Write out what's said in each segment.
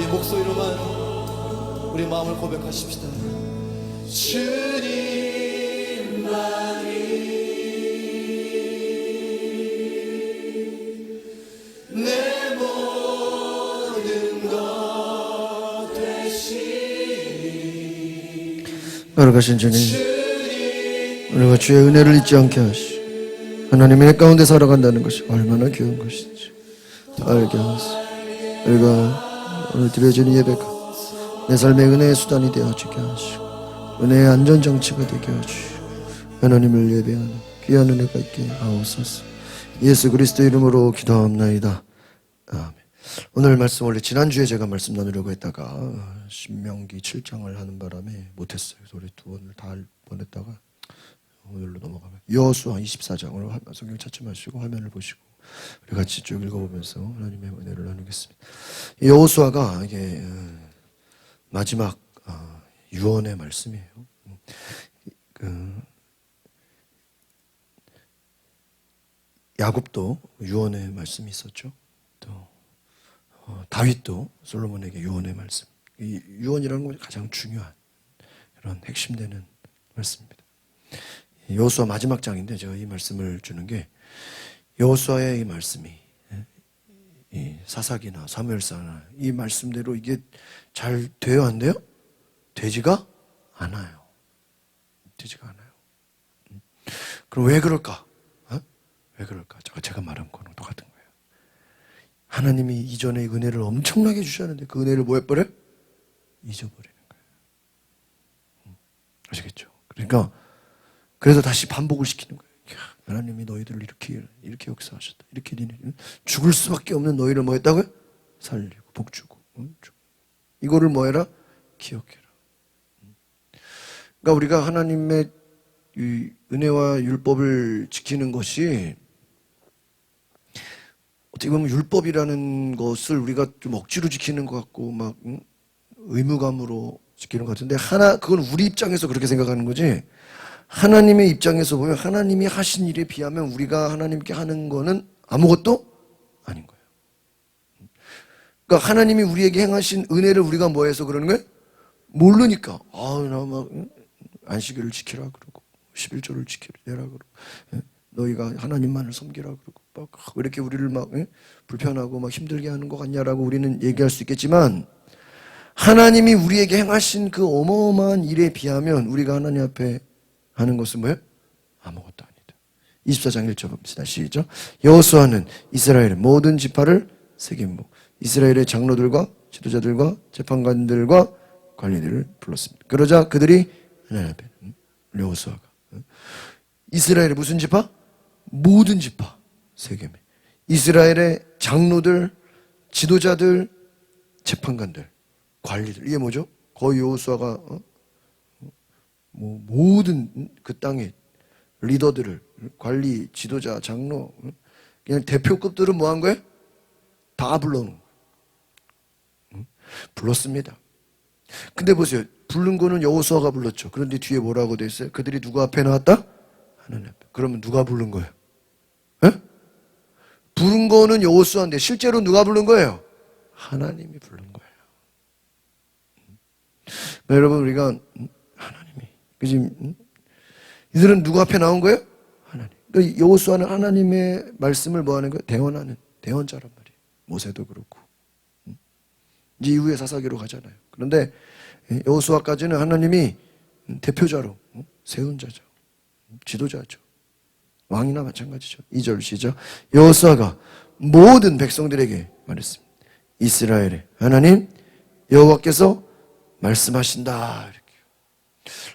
우리 목소리로만 우리 마음을 고백하십시다. 주님만이 내 모든 것 되시니. 걸어가신 주님, 우리가 주의 은혜를 잊지 않게 하시고 하나님의 내 가운데 살아간다는 것이 얼마나 귀한 것인지 알게 하소서. 우리가 오늘 드려지는 예배가 내 삶의 은혜의 수단이 되어지게 하시고 은혜의 안전장치가 되게 하시고 하나님을 예배하는 귀한 은혜가 있게 하옵소서. 예수 그리스도 이름으로 기도하옵나이다. 아멘. 오늘 말씀 원래 지난주에 제가 말씀 나누려고 했다가 신명기 7장을 하는 바람에 못했어요. 그래서 우리 두 번을 다 보냈다가 오늘로 넘어가면 여호수아 24장으로 성경 찾지 마시고 화면을 보시고 우리 같이 쭉 읽어보면서 하나님의 은혜를 나누겠습니다. 여호수아가 이게 마지막 유언의 말씀이에요. 야곱도 유언의 말씀이 있었죠. 또 다윗도 솔로몬에게 유언의 말씀. 이 유언이라는 건 가장 중요한 그런 핵심되는 말씀입니다. 여호수아 마지막 장인데 제가 이 말씀을 주는 게 여호수아의 이 말씀이 이 사사기나 사무엘사나 이 말씀대로 이게 잘 돼요, 안 돼요? 되지가 않아요. 되지가 않아요. 그럼 왜 그럴까? 왜 그럴까? 제가 말한 거는 똑같은 거예요. 하나님이 이전에 은혜를 엄청나게 주셨는데 그 은혜를 뭐 해버려? 잊어버리는 거예요. 아시겠죠? 그러니까 그래서 다시 반복을 시키는 거예요. 하나님이 너희들을 이렇게 역사하셨다. 이렇게 죽을 수밖에 없는 너희를 뭐 했다고요? 살리고 복주고. 이거를 뭐 해라? 기억해라. 그러니까 우리가 하나님의 이 은혜와 율법을 지키는 것이 어떻게 보면 율법이라는 것을 우리가 좀 억지로 지키는 것 같고 막 의무감으로 지키는 것 같은데 그건 우리 입장에서 그렇게 생각하는 거지 하나님의 입장에서 보면 하나님이 하신 일에 비하면 우리가 하나님께 하는 거는 아무것도 아닌 거예요. 그러니까 하나님이 우리에게 행하신 은혜를 우리가 뭐 해서 그러는 거예요? 모르니까 나 막 안식일을 지키라 그러고 11조를 지키라 그러고 너희가 하나님만을 섬기라 그러고 막 왜 이렇게 우리를 막 불편하고 막 힘들게 하는 것 같냐라고 우리는 얘기할 수 있겠지만 하나님이 우리에게 행하신 그 어마어마한 일에 비하면 우리가 하나님 앞에 하는 것은 뭐예요? 아무것도 아니다. 24장 1절 봅시다. 시작. 여호수아는 이스라엘의 모든 지파를 세겜고 이스라엘의 장로들과 지도자들과 재판관들과 관리들을 불렀습니다. 그러자 그들이 하나님 앞에 여호수아가 이스라엘의 무슨 지파? 모든 지파 세겜에 이스라엘의 장로들, 지도자들, 재판관들, 관리들 이게 뭐죠? 거의 여호수아가 모든 그 땅의 리더들을 관리, 지도자, 장로 그냥 대표급들은 뭐 한 거예요? 다 불러놓은 거예요. 불렀습니다. 근데 보세요. 부른 거는 여호수아가 불렀죠. 그런데 뒤에 뭐라고 돼 있어요? 그들이 누구 앞에 나왔다? 하나님 앞에. 그러면 누가 부른 거예요? 부른 거는 여호수아인데 실제로 누가 부른 거예요? 하나님이 부른 거예요. 여러분 우리가 그지? 이들은 누구 앞에 나온 거예요? 하나님. 그러니까 여호수아는 하나님의 말씀을 뭐 하는 거예요? 대언하는 대언자란 말이에요. 모세도 그렇고. 이제 이후에 사사기로 가잖아요. 그런데 여호수아까지는 하나님이 대표자로 세운 자죠. 지도자죠. 왕이나 마찬가지죠. 2절 시작. 여호수아가 모든 백성들에게 말했습니다. 이스라엘의 하나님 여호와께서 말씀하신다. 이렇게.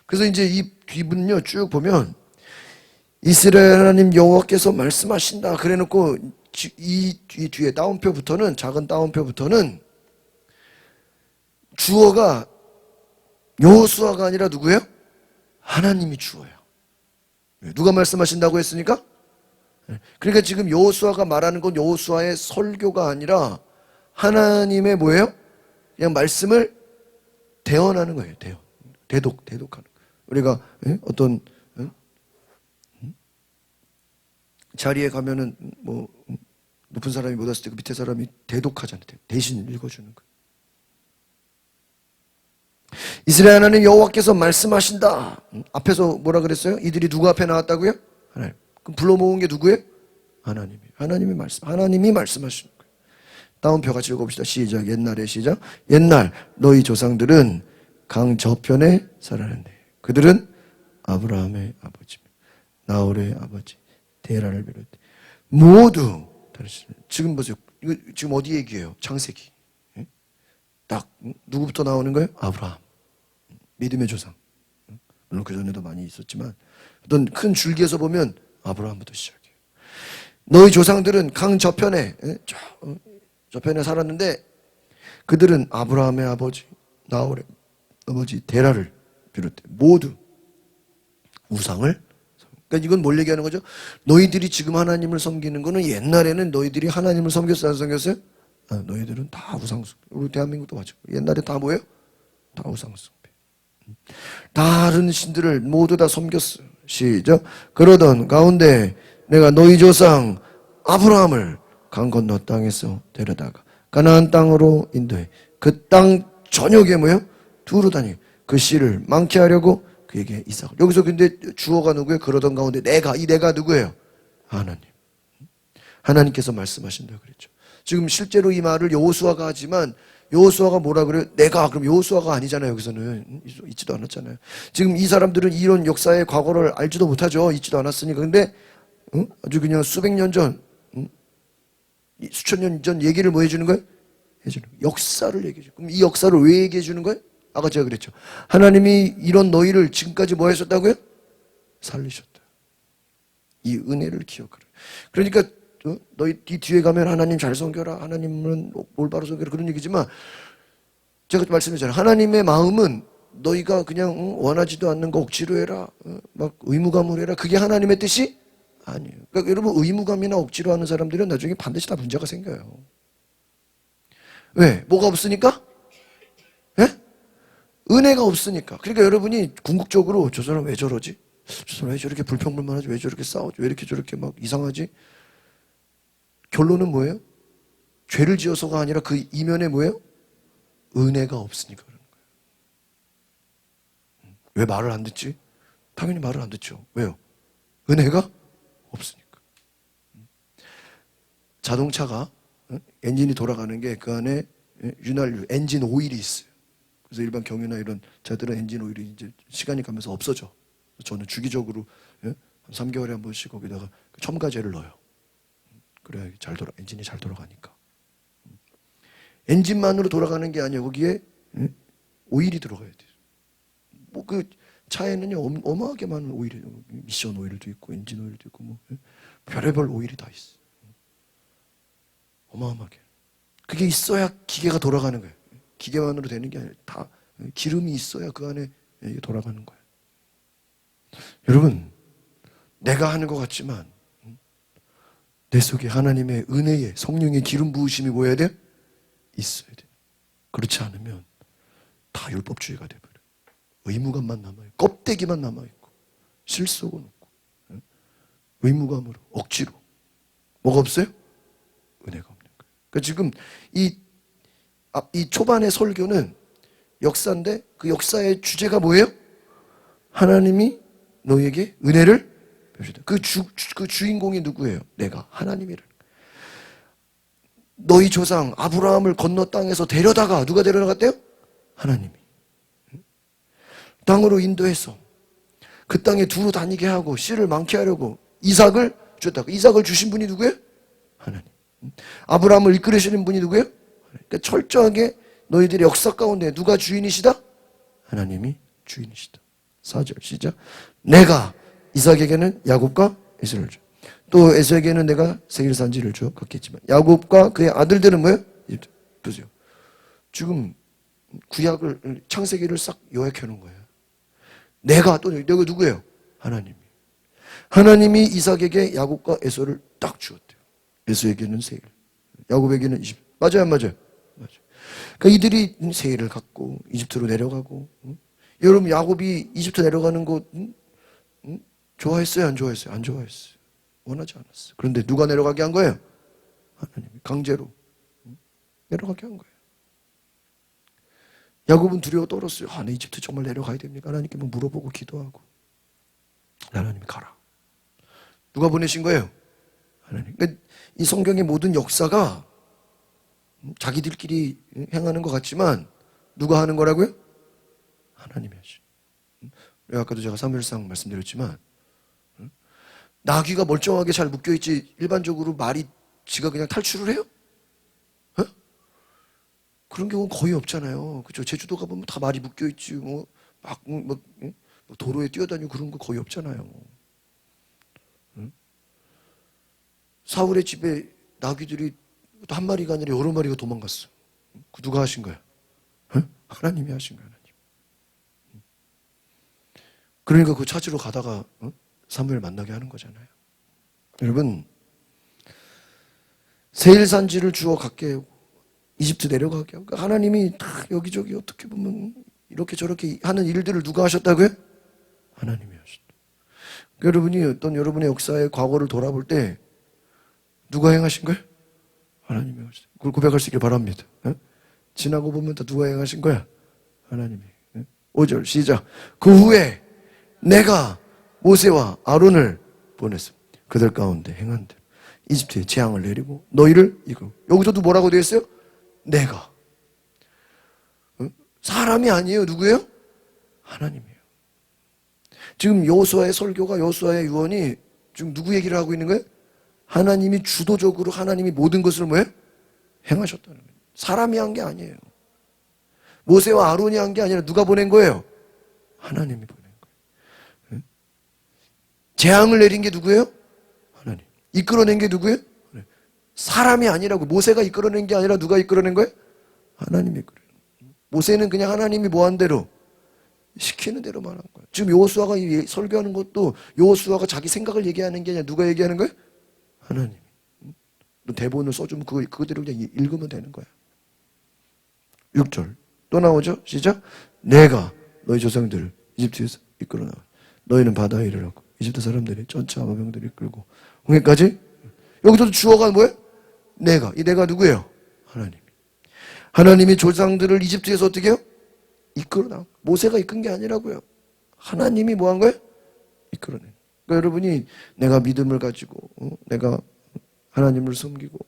그래서 이제 이 뒤분요 쭉 보면 이스라엘 하나님 여호와께서 말씀하신다. 그래놓고 이 뒤에 따옴표부터는 작은 따옴표부터는 주어가 여호수아가 아니라 누구예요? 하나님이 주어요. 누가 말씀하신다고 했으니까? 그러니까 지금 여호수아가 말하는 건 여호수아의 설교가 아니라 하나님의 뭐예요? 그냥 말씀을 대언하는 거예요. 대독하는 거예요. 우리가 어떤 자리에 가면은 뭐 높은 사람이 못 왔을 때 그 밑에 사람이 대독하잖아요. 대신 읽어주는 거예요. 이스라엘 하나님 여호와께서 말씀하신다. 앞에서 뭐라 그랬어요? 이들이 누구 앞에 나왔다고요? 하나님. 그럼 불러 모은 게 누구예요? 하나님이. 하나님이 말씀하시는 거예요. 다운표 같이 읽어봅시다. 시작. 옛날에 시작. 옛날 너희 조상들은 강 저편에 살았는데 그들은 아브라함의 아버지, 나홀의 아버지, 데라를 비롯해 모두 지금 보세요. 이거 지금 어디 얘기예요? 창세기. 딱 누구부터 나오는 거예요? 아브라함. 믿음의 조상. 물론 그 전에도 많이 있었지만 어떤 큰 줄기에서 보면 아브라함부터 시작해요. 너희 조상들은 강 저편에 저편에 살았는데 그들은 아브라함의 아버지, 나홀의 아버지, 데라를 비롯해 모두 우상을. 그러니까 이건 뭘 얘기하는 거죠? 너희들이 지금 하나님을 섬기는 거는 옛날에는 너희들이 하나님을 섬겼어요, 안 섬겼어요? 너희들은 다 우상숭배. 우리 대한민국도 마찬가지고 옛날에 다 뭐예요? 다 우상숭배. 다른 신들을 모두 다 섬겼어요. 시작. 그러던 가운데 내가 너희 조상 아브라함을 강 건너 땅에서 데려다가 가나안 땅으로 인도해 그 땅 전역에 뭐예요? 두루 다니 그 씨를 많게 하려고 그에게 이삭을. 여기서 근데 주어가 누구예요? 그러던 가운데 이 내가 누구예요? 하나님. 하나님께서 말씀하신다 그랬죠. 지금 실제로 이 말을 여호수아가 하지만 여호수아가 뭐라 그래요? 그럼 여호수아가 아니잖아요. 여기서는 있지도 않았잖아요. 지금 이 사람들은 이런 역사의 과거를 알지도 못하죠. 있지도 않았으니까. 근데 아주 그냥 수백 년 전, 수천 년 전 얘기를 뭐 해주는 거예요? 해주는 거예요. 역사를 얘기해줘. 그럼 이 역사를 왜 얘기해 주는 거예요? 아까 제가 그랬죠. 하나님이 이런 너희를 지금까지 뭐 하셨다고요? 살리셨다. 이 은혜를 기억하라. 그러니까 너희 뒤에 가면 하나님 잘 섬겨라. 하나님은 올바로 섬겨라. 그런 얘기지만 제가 말씀드렸잖아요. 하나님의 마음은 너희가 그냥 원하지도 않는 거 억지로 해라. 막 의무감으로 해라. 그게 하나님의 뜻이 아니에요. 그러니까 여러분 의무감이나 억지로 하는 사람들은 나중에 반드시 다 문제가 생겨요. 왜? 뭐가 없으니까? 예? 은혜가 없으니까. 그러니까 여러분이 궁극적으로 저 사람 왜 저러지? 저 사람 왜 저렇게 불평불만하지? 왜 저렇게 싸우지? 왜 이렇게 저렇게 막 이상하지? 결론은 뭐예요? 죄를 지어서가 아니라 그 이면에 뭐예요? 은혜가 없으니까 그러는 거예요. 왜 말을 안 듣지? 당연히 말을 안 듣죠. 왜요? 은혜가 없으니까. 자동차가 엔진이 돌아가는 게 그 안에 윤활유, 엔진 오일이 있어요. 그래서 일반 경유나 이런 차들은 엔진 오일이 이제 시간이 가면서 없어져. 저는 주기적으로 한 3개월에 한 번씩 거기다가 첨가제를 넣어요. 그래야 엔진이 잘 돌아가니까. 엔진만으로 돌아가는 게 아니에요. 거기에 오일이 들어가야 돼요. 뭐 그 차에는요 어마하게 많은 오일이, 미션 오일도 있고 엔진 오일도 있고 뭐 별의별 오일이 다 있어. 어마어마하게. 그게 있어야 기계가 돌아가는 거예요. 기계만으로 되는 게 아니라 다 기름이 있어야 그 안에 이게 돌아가는 거예요. 여러분, 내가 하는 것 같지만 내 속에 하나님의 은혜의 성령의 기름 부으심이 뭐여야 돼요? 있어야 돼요. 그렇지 않으면 다 율법주의가 돼버려요. 의무감만 남아요. 껍데기만 남아있고 실속은 없고 의무감으로 억지로 뭐가 없어요? 은혜가 없는 거예요. 그러니까 지금 이 초반의 설교는 역사인데 그 역사의 주제가 뭐예요? 하나님이 너희에게 은혜를 베푸셨다. 그 주인공이 누구예요? 내가 하나님이라는 거예요. 너희 조상 아브라함을 건너 땅에서 데려다가 누가 데려다갔대요? 하나님이. 땅으로 인도해서 그 땅에 두루 다니게 하고 씨를 많게 하려고 이삭을 줬다. 이삭을 주신 분이 누구예요? 하나님. 아브라함을 이끌으시는 분이 누구예요? 그러니까 철저하게 너희들의 역사 가운데 누가 주인이시다? 하나님이 주인이시다. 4절 시작. 내가 이삭에게는 야곱과 에서를 줘. 또 에서에게는 내가 세겔 산지를 줘 갖겠지만 야곱과 그의 아들들은 뭐예요? 보세요. 지금 구약을 창세기를 싹 요약해 놓은 거예요. 내가 누구예요? 하나님이 이삭에게 야곱과 에서를 딱 주었대요. 에서에게는 세겔, 야곱에게는 이집트. 맞아요, 안 맞아요? 맞아요. 그러니까 이들이 세겔을 갖고 이집트로 내려가고. 여러분 야곱이 이집트 내려가는 거 좋아했어요? 안 좋아했어요? 안 좋아했어요. 원하지 않았어요. 그런데 누가 내려가게 한 거예요? 하나님이 강제로 내려가게 한 거예요. 야곱은 두려워 떨었어요. 나 이집트 정말 내려가야 됩니까? 하나님께 뭐 물어보고 기도하고. 하나님이 가라. 누가 보내신 거예요? 하나님. 그러니까 이 성경의 모든 역사가 자기들끼리 행하는 것 같지만 누가 하는 거라고요? 하나님이 하시죠. 아까도 제가 사무엘상 말씀드렸지만 나귀가 멀쩡하게 잘 묶여있지 일반적으로 말이 지가 그냥 탈출을 해요? 어? 그런 경우는 거의 없잖아요. 그죠? 제주도 가보면 다 말이 묶여있지 도로에 뛰어다니고 그런 거 거의 없잖아요. 응? 사울의 집에 나귀들이 한 마리가 아니라 여러 마리가 도망갔어. 그 누가 하신 거야? 응? 하나님이 하신 거야. 하나님. 그러니까 그 찾으러 가다가 사무엘 만나게 하는 거잖아요. 여러분, 세일산지를 주워 갖게 하고 이집트 내려가게 하고 하나님이 다 여기저기 어떻게 보면 이렇게 저렇게 하는 일들을 누가 하셨다고요? 하나님이 하셨다. 그러니까 여러분이 어떤 여러분의 역사의 과거를 돌아볼 때 누가 행하신 거예요? 하나님이 하셨다. 그걸 고백할 수 있길 바랍니다. 지나고 보면 다 누가 행하신 거야? 하나님이. 5절 시작. 그 후에 내가 모세와 아론을 보냈어. 그들 가운데 행한 대로 이집트에 재앙을 내리고 너희를 이끌고. 여기서도 뭐라고 되어 있어요? 내가. 사람이 아니에요. 누구예요? 하나님이에요. 지금 여호수아의 설교가 여호수아의 유언이 지금 누구 얘기를 하고 있는 거예요? 하나님이 주도적으로 하나님이 모든 것을 뭐예요? 행하셨다는 거예요. 사람이 한 게 아니에요. 모세와 아론이 한 게 아니라 누가 보낸 거예요? 하나님이 보낸 거예요. 재앙을 내린 게 누구예요? 하나님. 이끌어낸 게 누구예요? 사람이 아니라고. 모세가 이끌어낸 게 아니라 누가 이끌어낸 거예요? 하나님이 이끌어낸 거예요. 모세는 그냥 하나님이 뭐 한 대로 시키는 대로만 한 거예요. 지금 여호수아가 설교하는 것도 여호수아가 자기 생각을 얘기하는 게 아니라 누가 얘기하는 거예요? 하나님이. 너 대본을 써주면 그거대로 그냥 읽으면 되는 거야. 6절 또 나오죠? 시작. 내가 너희 조상들을 이집트에서 이끌어 나와 너희는 바다에 이르렀고 이집트 사람들이 전차 아마병들을 이끌고 홍해까지. 여기서도 주어가 뭐예요? 내가. 이 내가 누구예요? 하나님. 하나님이 조상들을 이집트에서 어떻게 해요? 이끌어 나와. 모세가 이끈 게 아니라고요. 하나님이 뭐 한 거예요? 이끌어낸. 그러니까 여러분이 내가 믿음을 가지고 내가 하나님을 섬기고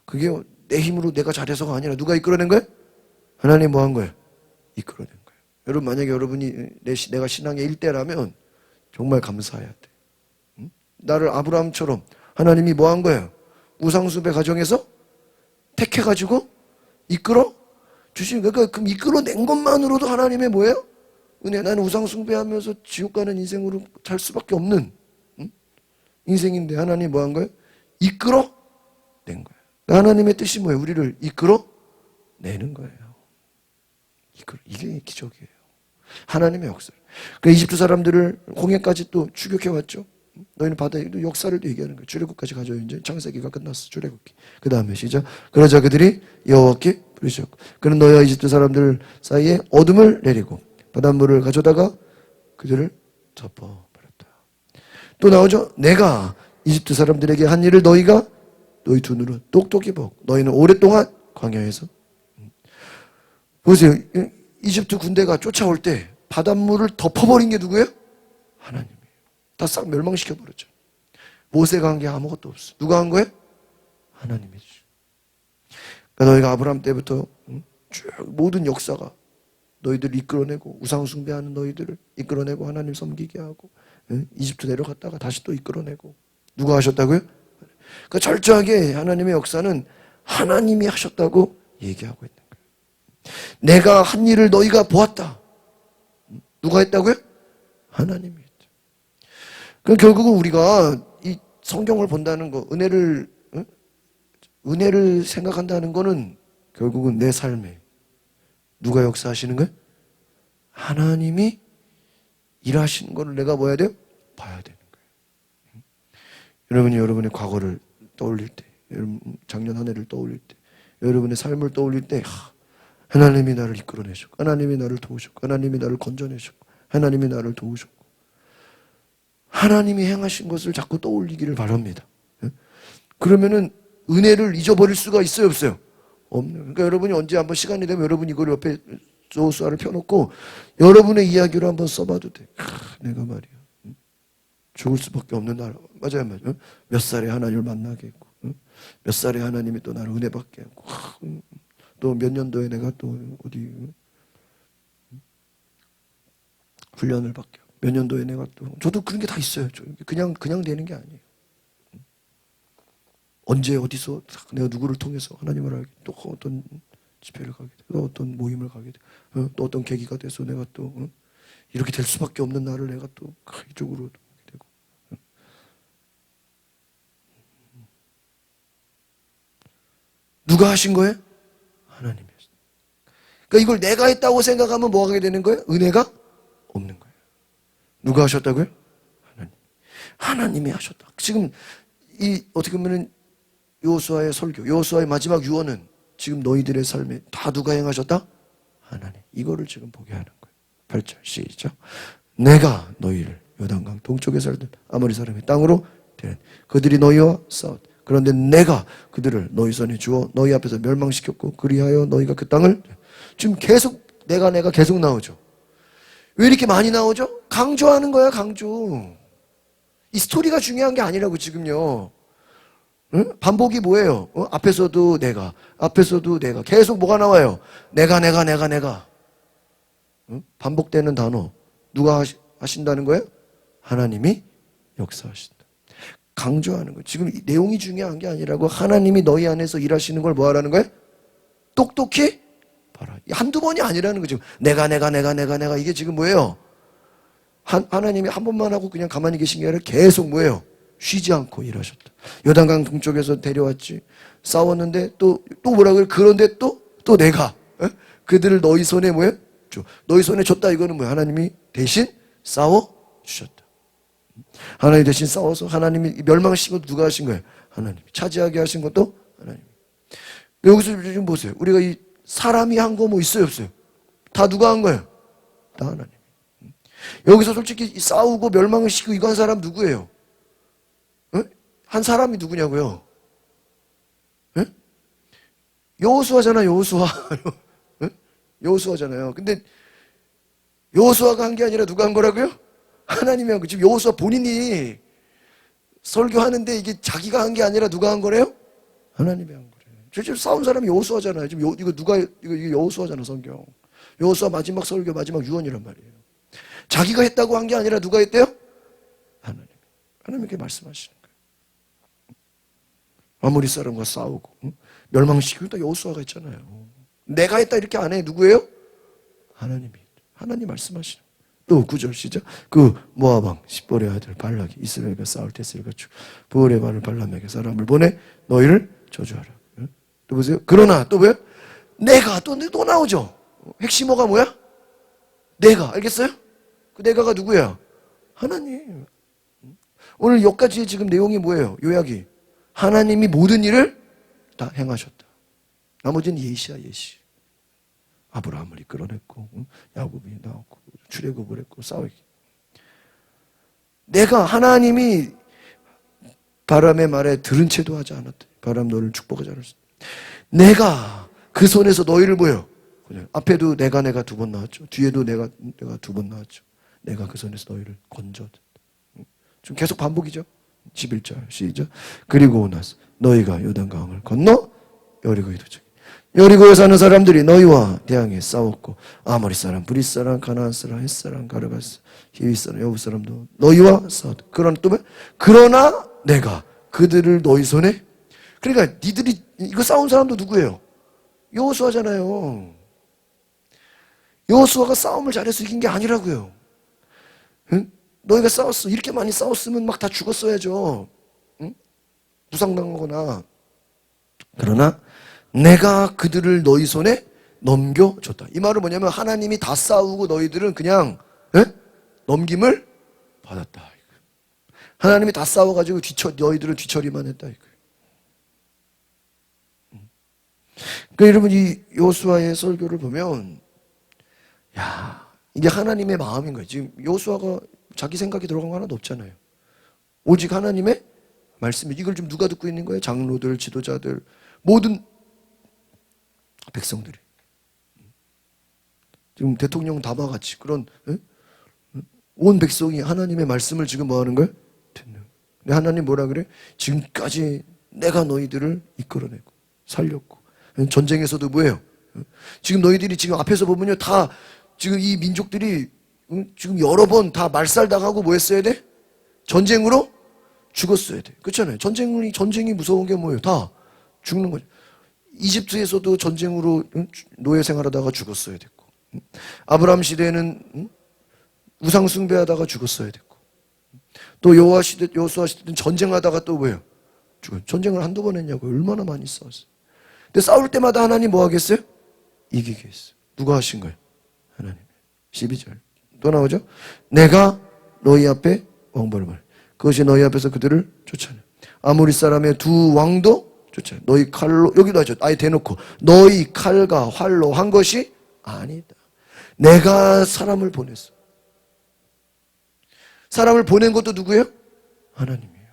그게 내 힘으로 내가 잘해서가 아니라 누가 이끌어낸 거예요? 하나님 뭐 한 거예요? 이끌어낸 거예요. 여러분 만약에 여러분이 내가 신앙의 일대라면 정말 감사해야 돼. 응? 나를 아브라함처럼 하나님이 뭐 한 거예요? 우상숭배 가정에서 택해가지고 이끌어 주신. 그러니까 그 이끌어낸 것만으로도 하나님의 뭐예요? 은혜. 나는 우상숭배하면서 지옥 가는 인생으로 살 수밖에 없는 인생인데 하나님 뭐 한 거예요? 이끌어낸 거예요. 하나님의 뜻이 뭐예요? 우리를 이끌어내는 거예요. 이게 기적이에요. 하나님의 역사. 그 이집트 사람들을 홍해까지 또 추격해왔죠. 너희는 바다에 역사를 또 얘기하는 거예요. 출애굽까지 가져요. 이제 창세기가 끝났어. 출애굽기. 그 다음에 시작. 그러자 그들이 여호와께 부르셨고 그는 너희와 이집트 사람들 사이에 어둠을 내리고 바닷물을 가져다가 그들을 덮어버렸다. 또 나오죠. 내가 이집트 사람들에게 한 일을 너희가 너희 두 눈으로 똑똑히 보고 너희는 오랫동안 광야에서. 보세요. 이집트 군대가 쫓아올 때 바닷물을 덮어버린 게 누구예요? 하나님이에요. 다 싹 멸망시켜버렸죠. 모세가 한 게 아무것도 없어. 누가 한 거예요? 하나님이죠. 그러니까 너희가 아브라함 때부터 쭉 모든 역사가 너희들을 이끌어내고 우상 숭배하는 너희들을 이끌어내고 하나님 섬기게 하고 이집트 내려갔다가 다시 또 이끌어내고. 누가 하셨다고요? 그러니까 철저하게 하나님의 역사는 하나님이 하셨다고 얘기하고 있는 거예요. 내가 한 일을 너희가 보았다. 누가 했다고요? 하나님이 했죠. 그럼 결국은 우리가 이 성경을 본다는 거, 은혜를 생각한다는 거는 결국은 내 삶에 누가 역사하시는 거예요? 하나님이 일하시는 거를 내가 뭐 해야 돼요? 봐야 되는 거예요. 여러분이 여러분의 과거를 떠올릴 때, 작년 한 해를 떠올릴 때, 여러분의 삶을 떠올릴 때 하나님이 나를 이끌어내셨고 하나님이 나를 도우셨고 하나님이 나를 건져내셨고 하나님이 나를 도우셨고 하나님이 행하신 것을 자꾸 떠올리기를 바랍니다. 그러면은 은혜를 잊어버릴 수가 있어요, 없어요? 없네요. 그러니까 여러분이 언제 한번 시간이 되면 여러분 이걸 옆에 여호수아를 펴놓고 여러분의 이야기로 한번 써봐도 돼. 내가 말이야. 죽을 수밖에 없는 나라. 맞아요, 맞아요. 몇 살에 하나님을 만나게 했고, 몇 살에 하나님이 또 나를 은혜 받게 했고, 또 몇 년도에 내가 또 어디 훈련을 받게 하고, 몇 년도에 내가 또 저도 그런 게 다 있어요. 그냥 되는 게 아니에요. 언제 어디서 내가 누구를 통해서 하나님을 알게, 또 어떤 집회를 가게 돼, 또 어떤 모임을 가게 돼, 또 어떤 계기가 돼서 내가 또 이렇게 될 수밖에 없는 나를 내가 또 이쪽으로 오게 되고. 누가 하신 거예요? 하나님이었어요. 그러니까 이걸 내가 했다고 생각하면 뭐 하게 되는 거예요? 은혜가 없는 거예요. 누가 하셨다고요? 하나님. 하나님이 하셨다. 지금 이 어떻게 보면은 여호수아의 설교, 여호수아의 마지막 유언은 지금 너희들의 삶에 다 누가 행하셨다? 하나님. 이거를 지금 보게 하는 거예요. 8절 시작. 내가 너희를 요단강 동쪽에 살던 아모리 사람의 땅으로 데려 그들이 너희와 싸웠다. 그런데 내가 그들을 너희 손에 주어 너희 앞에서 멸망시켰고 그리하여 너희가 그 땅을 지금 계속 내가 계속 나오죠. 왜 이렇게 많이 나오죠? 강조하는 거야, 강조. 이 스토리가 중요한 게 아니라고 지금요. 응? 반복이 뭐예요? 앞에서도 내가 계속 뭐가 나와요? 내가. 응? 반복되는 단어. 누가 하신다는 거예요? 하나님이 역사하신다. 강조하는 거예요. 지금 이 내용이 중요한 게 아니라고 하나님이 너희 안에서 일하시는 걸 뭐 하라는 거예요? 똑똑히 봐라. 한두 번이 아니라는 거죠. 내가 이게 지금 뭐예요? 하나님이 한 번만 하고 그냥 가만히 계신 게 아니라 계속 뭐예요? 쉬지 않고 일하셨다. 요단강 동쪽에서 데려왔지. 싸웠는데 또 뭐라 그래? 그런데 또 내가 그들을 너희 손에 뭐예요? 줘. 너희 손에 줬다. 이거는 뭐야? 하나님이 대신 싸워 주셨다. 하나님이 대신 싸워서 하나님이 멸망시킨 것도 누가 하신 거예요? 하나님이. 차지하게 하신 것도 하나님이. 여기서 지금 보세요. 우리가 이 사람이 한 거 뭐 있어요, 없어요? 다 누가 한 거예요? 다 하나님. 여기서 솔직히 싸우고 멸망을 시키고 이거 한 사람 누구예요? 한 사람이 누구냐고요? 여호수아잖아, 여호수아. 여호수아잖아요. 근데 여호수아가 한 게 아니라 누가 한 거라고요? 하나님이 한 거. 지금 여호수아 본인이 설교하는데 이게 자기가 한 게 아니라 누가 한 거래요? 하나님이 한 거래요. 지금 싸운 사람이 여호수아잖아요. 지금 이거 여호수아잖아, 성경. 여호수아 마지막 설교, 마지막 유언이란 말이에요. 자기가 했다고 한 게 아니라 누가 했대요? 하나님. 하나님께 말씀하시는 거예요. 아모리 사람과 싸우고 멸망시키고 또 여호수아가 했잖아요. 내가 했다 이렇게 안 해. 누구예요? 하나님이. 하나님 말씀하시는 거예요. 또 9절 시작. 그 모압 왕 십볼의 아들 발락이 이스라엘과 싸울 때 쓸 갖추 부올의 말을 발람에게 사람을 보내 너희를 저주하라. 또 보세요. 그러나 또 뭐예요? 내가 또 나오죠. 핵심어가 뭐야? 내가. 알겠어요? 그 내가가 누구야? 하나님. 오늘 여기까지 지금 내용이 뭐예요? 요약이. 하나님이 모든 일을 다 행하셨다. 나머지는 예시야, 예시. 아브라함을 이끌어냈고, 야곱이 나왔고, 출애굽을 했고, 싸우기. 내가 하나님이 바람의 말에 들은 채도 하지 않았다. 바람 너를 축복하지 않았어. 내가 그 손에서 너희를 보여. 앞에도 내가 두 번 나왔죠. 뒤에도 내가 두 번 나왔죠. 내가 그 손에서 너희를 건졌다. 지금 계속 반복이죠. 11절 시작. 그리고 나서 너희가 요단강을 건너 여리고에 도착. 여리고에 사는 사람들이 너희와 대항해 싸웠고 아모리 사람, 브릿 사람, 가나안 사람, 헷 사람, 가르가스, 히윗 사람, 여부 사람도 너희와 싸웠다. 그러나 내가 그들을 너희 손에. 그러니까 니들이 이거 싸운 사람도 누구예요? 여호수아잖아요. 여호수아가 싸움을 잘해서 이긴 게 아니라고요. 응? 너희가 싸웠어. 이렇게 많이 싸웠으면 막 다 죽었어야죠. 응? 부상당하거나. 그러나 내가 그들을 너희 손에 넘겨줬다. 이 말은 뭐냐면 하나님이 다 싸우고 너희들은 그냥 넘김을 받았다. 하나님이 다 싸워가지고 너희들은 뒤처리만 했다. 그러니까 여러분 이 여호수아의 설교를 보면 이게 하나님의 마음인 거예요. 지금 여호수아가 자기 생각이 들어간 거 하나도 없잖아요. 오직 하나님의 말씀이. 이걸 지금 누가 듣고 있는 거예요? 장로들, 지도자들, 모든 백성들이. 지금 대통령 다마같이 그런 온 백성이 하나님의 말씀을 지금 뭐 하는 거야? 듣는. 근데 하나님 뭐라 그래? 지금까지 내가 너희들을 이끌어내고 살렸고 전쟁에서도 뭐예요? 지금 너희들이 지금 앞에서 보면요 다 지금 이 민족들이 지금 여러 번 다 말살당하고 뭐 했어야 돼? 전쟁으로 죽었어야 돼. 그렇잖아요. 전쟁이 무서운 게 뭐예요? 다 죽는 거죠. 이집트에서도 전쟁으로 노예 생활하다가 죽었어야 됐고, 아브라함 시대에는 우상 숭배하다가 죽었어야 됐고, 또 여호수아 시대는 전쟁하다가 또 뭐예요? 전쟁을 한두 번 했냐고. 얼마나 많이 싸웠어요. 근데 싸울 때마다 하나님 뭐 하겠어요? 이기게 했어요. 누가 하신 거예요? 하나님. 12절 또 나오죠? 내가 너희 앞에 왕벌을 말. 그것이 너희 앞에서 그들을 쫓아내. 아모리 사람의 두 왕도 쫓아내. 너희 칼로, 여기도 하죠. 아예 대놓고 너희 칼과 활로 한 것이 아니다. 내가 사람을 보냈어. 사람을 보낸 것도 누구예요? 하나님이에요.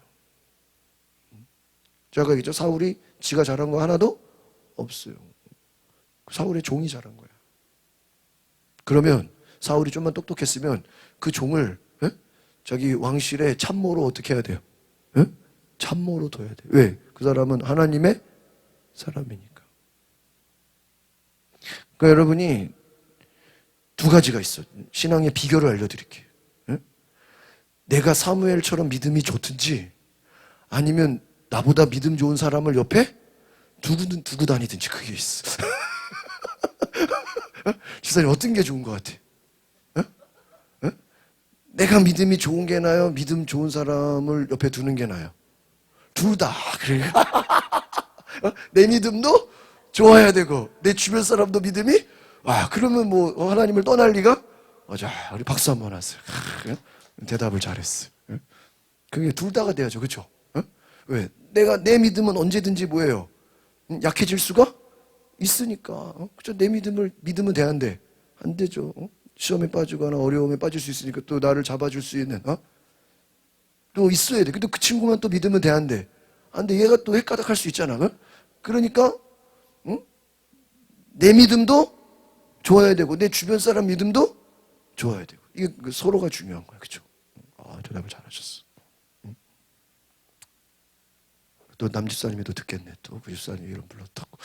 제가 얘기했죠. 사울이 지가 잘한 거 하나도 없어요. 사울의 종이 잘한 거야. 그러면 사울이 좀만 똑똑했으면 그 종을 자기 왕실에 참모로 어떻게 해야 돼요? 참모로 둬야 돼요. 왜? 그 사람은 하나님의 사람이니까. 그러니까 여러분이 두 가지가 있어요. 신앙의 비결을 알려드릴게요. 내가 사무엘처럼 믿음이 좋든지 아니면 나보다 믿음 좋은 사람을 옆에 두고 다니든지 그게 있어. 지사님 어떤 게 좋은 것 같아? 내가 믿음이 좋은 게 나아요? 믿음 좋은 사람을 옆에 두는 게 나아요? 둘 다 그래. 내 믿음도 좋아야 되고 내 주변 사람도 믿음이 그러면 뭐 하나님을 떠날 리가? 맞아. 우리 박수 한번 하세요. 대답을 잘했어. 그게 둘 다가 돼야죠. 그렇죠? 왜? 내 믿음은 언제든지 뭐예요? 약해질 수가 있으니까. 그렇죠? 내 믿음은 돼안돼? 안 되죠. 시험에 빠지거나 어려움에 빠질 수 있으니까 또 나를 잡아줄 수 있는 또 있어야 돼. 근데 그 친구만 또 믿으면 돼안돼? 안 돼. 얘가 또 헷가닥할 수 있잖아. 그러니까 내 믿음도 좋아야 되고 내 주변 사람 믿음도 좋아야 되고 이게 서로가 중요한 거야. 그렇죠? 대답을 잘하셨어. 또 남집사님이 또 듣겠네. 또 부집사님이 이름 불렀다고.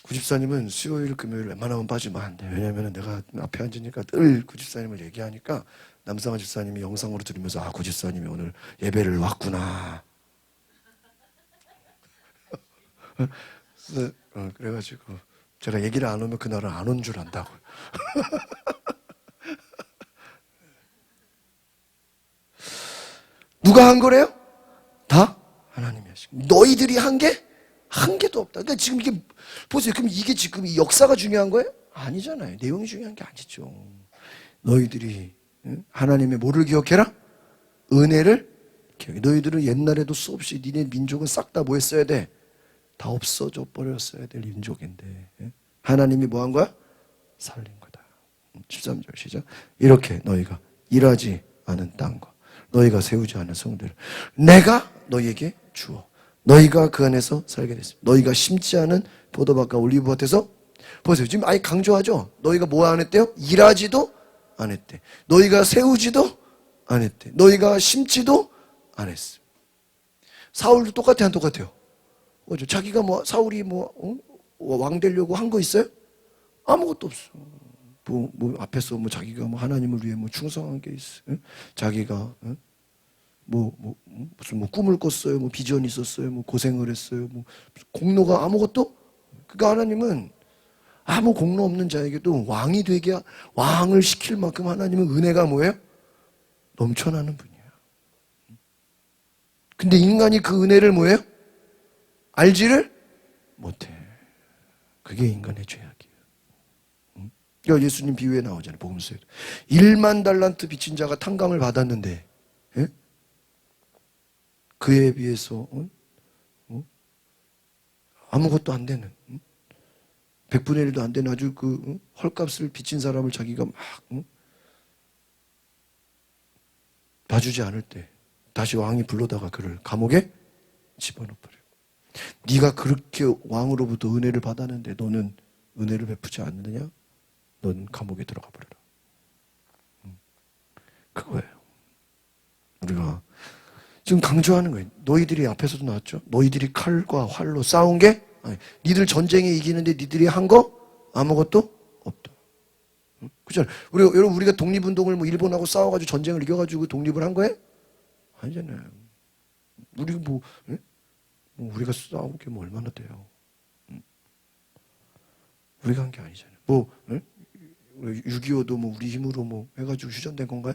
구집사님은 수요일 금요일 웬만하면 빠지면 안 돼. 왜냐하면 내가 앞에 앉으니까 늘 구집사님을 얘기하니까 남상아 집사님이 영상으로 들으면서 구집사님이 오늘 예배를 왔구나. 그래가지고 제가 얘기를 안 오면 그날은 안 온 줄 안다고. 누가 한 거래요? 다 하나님이 하신 거예요. 너희들이 한 게 한 개도 없다. 그러니까 지금 이게 보세요. 그럼 이게 지금 이 역사가 중요한 거예요? 아니잖아요. 내용이 중요한 게 아니죠. 너희들이 하나님의 뭐를 기억해라? 은혜를 기억해. 너희들은 옛날에도 수없이 니네 민족은 싹 다 뭐 했어야 돼? 다 없어져 버렸어야 될 민족인데 하나님이 뭐 한 거야? 살린 거다. 13절 시작. 이렇게 너희가 일하지 않은 땅과 너희가 세우지 않은 성들을 내가 너희에게 주어 너희가 그 안에서 살게 됐습니다. 너희가 심지 않은 포도밭과 올리브밭에서 보세요. 지금 아예 강조하죠. 너희가 뭐 안 했대요? 일하지도 안 했대. 너희가 세우지도 안 했대. 너희가 심지도 안 했어. 사울도 똑같아 안 똑같아요? 그죠? 자기가 사울이 왕 되려고 한 거 있어요? 아무것도 없어. 앞에서 자기가 하나님을 위해 충성한 게 있어. 자기가 무슨 꿈을 꿨어요. 비전이 있었어요. 고생을 했어요. 공로가 아무것도. 그러니까 하나님은 아무 공로 없는 자에게도 왕이 되게 왕을 시킬 만큼 하나님은 은혜가 뭐예요? 넘쳐나는 분이야. 근데 인간이 그 은혜를 뭐예요? 알지를 못해. 그게 인간의 죄악이에요. 예수님 비유에 나오잖아요. 복음서에도 1만 달란트 빚진 자가 탕감을 받았는데 그에 비해서 아무것도 안 되는 100분의 1도 안 되는 아주 그 헐값을 빚진 사람을 자기가 막 봐주지 않을 때 다시 왕이 불러다가 그를 감옥에 집어넣어버려요. 네가 그렇게 왕으로부터 은혜를 받았는데 너는 은혜를 베푸지 않느냐? 너는 감옥에 들어가 버려라. 그거예요. 우리가 지금 강조하는 거예요. 너희들이 앞에서도 나왔죠. 너희들이 칼과 활로 싸운 게 아니, 니들 전쟁에 이기는데 니들이 한 거 아무것도 없다. 그렇잖아요. 여러분 우리가 독립운동을 뭐 일본하고 싸워가지고 전쟁을 이겨가지고 독립을 한 거예요? 아니잖아요. 우리 뭐 우리가 싸운 게 뭐 얼마나 돼요? 우리가 한 게 아니잖아요. 뭐 6.25도 뭐 우리 힘으로 뭐 해가지고 휴전된 건가요?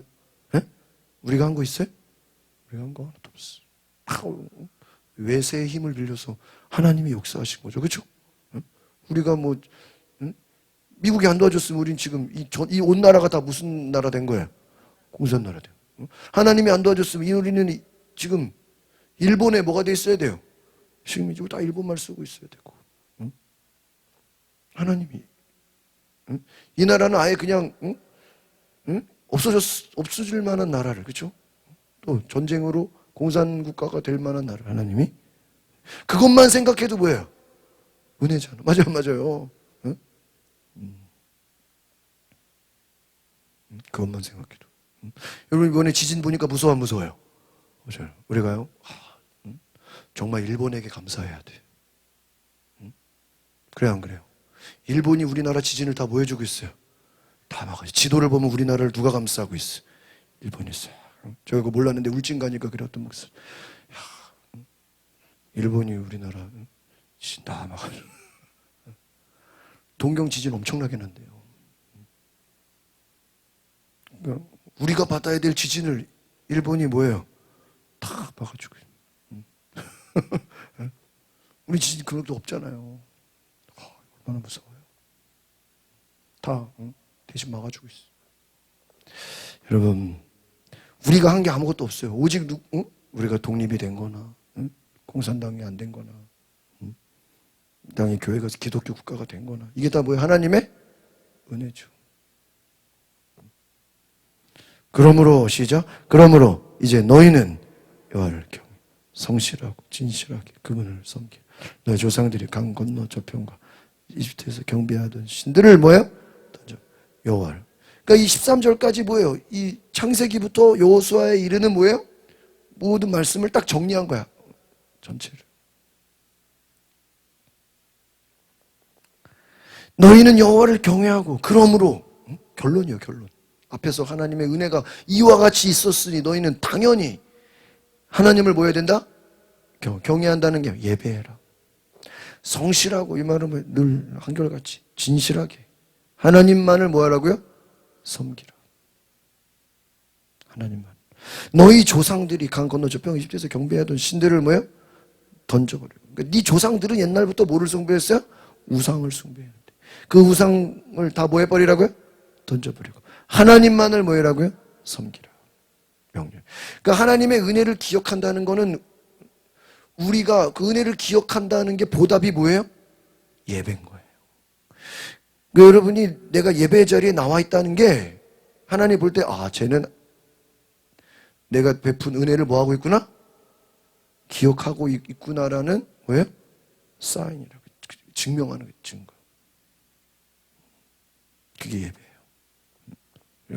우리가 한 거 있어요? 우리가 한 거 하나도 없어. 외세의 힘을 빌려서 하나님이 역사하신 거죠. 그렇죠? 우리가 뭐 미국이 안 도와줬으면 우린 지금 이 온 나라가 다 무슨 나라 된 거예요? 공산나라 된 거예요. 하나님이 안 도와줬으면 우리는 지금 일본에 뭐가 돼 있어야 돼요? 식민지고 다 일본말 쓰고 있어야 되고. 하나님이 이 나라는 아예 그냥 없어질 만한 나라를, 그렇죠? 또 전쟁으로 공산국가가 될 만한 나라 하나님이 그것만 생각해도 뭐예요? 은혜잖아. 맞아요. 그것만 생각해도. 여러분 이번에 지진 보니까 무서워 안 무서워요? 맞아요. 우리가요 정말 일본에게 감사해야 돼. 그래요 안 그래요? 일본이 우리나라 지진을 다 뭐 해주고 있어요? 다 막아요. 지도를 보면 우리나라를 누가 감싸고 있어? 일본이 있어요. 제가 그거 몰랐는데 울진 가니까 그래 어떤 목사. 일본이 우리나라 지진 다 막아요. 동경 지진 엄청나게 난대요. 그러니까 우리가 받아야 될 지진을 일본이 뭐예요? 다 막아주고. 우리 지진 그런 것도 없잖아요. 얼마나 무서워요. 다 대신 막아주고 있어. 여러분 우리가 한 게 아무것도 없어요. 오직 우리가 독립이 된 거나 공산당이 안 된 거나 당이 교회가 기독교 국가가 된 거나 이게 다 뭐예요? 하나님의 은혜죠. 그러므로 시작. 그러므로 이제 너희는 여호와를 성실하고 진실하게 그분을 섬기라. 너희 조상들이 강 건너 저편과 이집트에서 경배하던 신들을 뭐예요? 던져 여호와를. 그러니까 이 13절까지 뭐예요? 이 창세기부터 여호수아에 이르는 뭐예요? 모든 말씀을 딱 정리한 거야. 전체를. 너희는 여호와를 경외하고 그러므로 결론이에요, 결론. 앞에서 하나님의 은혜가 이와 같이 있었으니 너희는 당연히 하나님을 뭐 해야 된다? 경외한다는 게 예배해라. 성실하고 이 말은 늘 한결같이 진실하게 하나님만을 뭐 하라고요? 섬기라. 하나님만. 너희 조상들이 강 건너 저편 이집트에서 경배하던 신들을 뭐예요? 던져버려. 그러니까 네 조상들은 옛날부터 뭐를 숭배했어요? 우상을 숭배했는데 그 우상을 다 뭐 해버리라고요? 던져버리고 하나님만을 뭐 해라고요? 섬기라. 명령. 그러니까 하나님의 은혜를 기억한다는 거는 우리가 그 은혜를 기억한다는 게 보답이 뭐예요? 예배인 거예요. 그러니까 여러분이 내가 예배 자리에 나와 있다는 게 하나님 볼 때 쟤는 내가 베푼 은혜를 뭐 하고 있구나? 기억하고 있구나라는 뭐예요? 사인이라고 증명하는 게 증거. 그게 예배예요.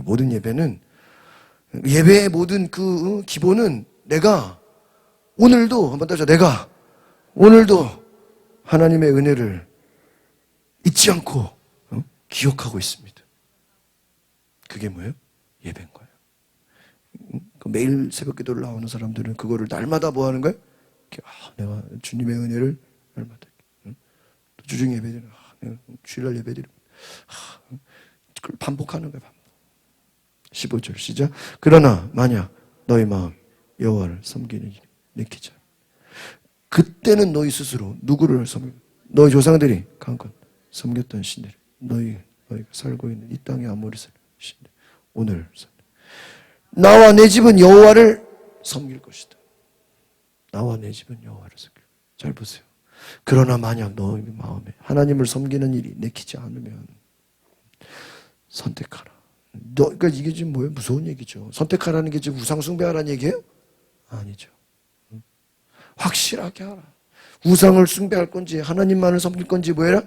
모든 예배는 예배의 모든 그 기본은 내가 오늘도 한번 따져 내가 오늘도 하나님의 은혜를 잊지 않고 기억하고 있습니다. 그게 뭐예요? 예배인 거예요. 매일 새벽 기도를 나오는 사람들은 그거를 날마다 뭐 하는 거예요? 내가 주님의 은혜를 날마다 또 주중 예배드리는 내가 주일날 예배드리는 그걸 반복하는 거예요. 반복. 15절 시작. 그러나 만약 너희 마음 여호와를 섬기는 일이 내키지 않아. 그때는 너희 스스로 누구를 섬기고 너희 조상들이 강건 섬겼던 신들 너희가 살고 있는 이 땅의 아모리스 신들 오늘 나와 내 집은 여호와를 섬길 것이다. 나와 내 집은 여호와를 섬길. 잘 보세요. 그러나 만약 너희 마음에 하나님을 섬기는 일이 내키지 않으면 선택하라. 그러니까 이게 지금 뭐예요? 무서운 얘기죠. 선택하라는 게 지금 우상 숭배하라는 얘기예요? 아니죠. 확실하게 하라. 우상을 숭배할 건지 하나님만을 섬길 건지 뭐해라?